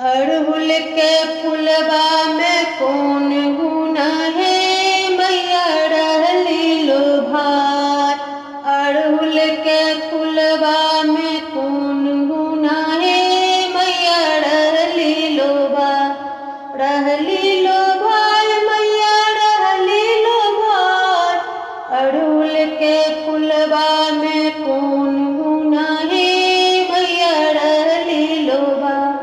अड़हुल के फुलवा में कौन गुण है, मैया रहली लो भार। अड़हुल के फुलवा में कौन गुण है, मैया रहली लो भार। रहली लो भार, मैया रहली लो भार। अड़हुल के फुलवा में कौन गुण है, मैया रहली लो भार।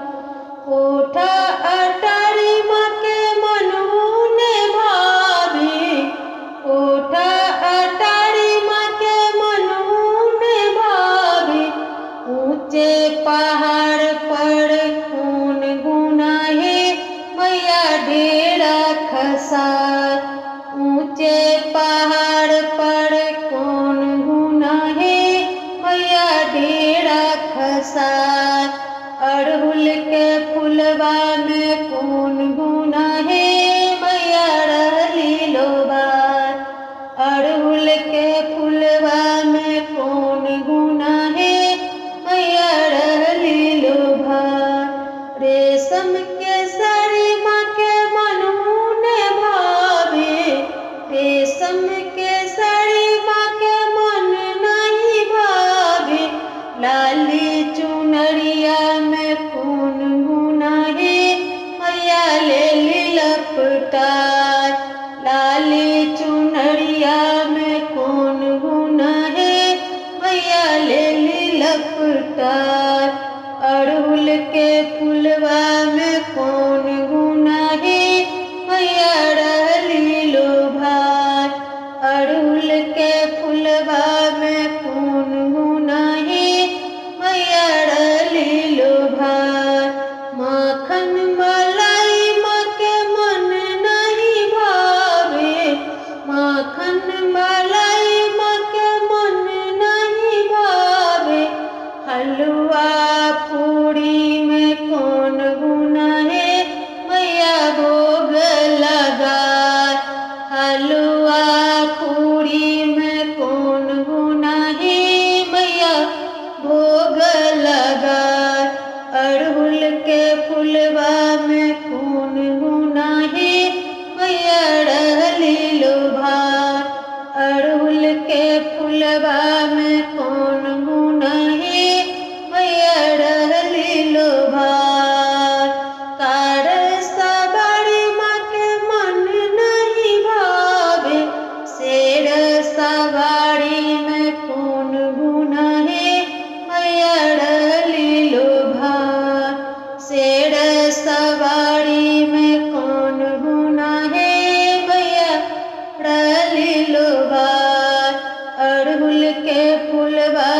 कोठा अटारी माँ के मनहून भाभी, कोठा अटारी माँ के मनहून भाभी। ऊंचे पहाड़ पर कौन गुण है, मैया डेरा खसार। ऊंचे पहाड़ पर कौन गुण है, मैया डेरा खसार। अड़हुल के फुलवा में कौन गुण है, मैया रहली लो भार। अड़हुल के फुलवा में कौन गुण है, मैया रहली लो भार। रेशम के साड़ी माँ के मनहून भाभी, रेशम के साड़ी माँ के मन नहीं भाभी। लाली चुनरिया में कौन गुण है, मैया लेली लपटार। लाली चुनरिया में कौन गुण है, मैया लेली लपटार। अड़हुल के फुलवा में कौन गुण है, मैया रहली लो भार। अड़हुल के फुलवा में कौन गुण है, मैया रहली लो भार। माखन मलाई माँ के मन नहीं भावे, माखन मलाई माँ के मन नहीं भावे। हलवा पूड़ी में कौन गुण है, मैया भोग लगाए। हलवा पूड़ी में कौन गुण है, मैया भोग लगाए। अड़हुल के फुलवा में कौन गुण है, मैया रहली लो भार। अड़हुल के फुलवा में कौन गुण है, मैया रहली लो भार। कार सवारी माँ के मन नहीं भावे, शेर सवारी में कौन गुण है, मैया रहली लो भार। शेर सवारी में कौन गुण है, मैया रहली लो भार। अड़हुल के फुलवा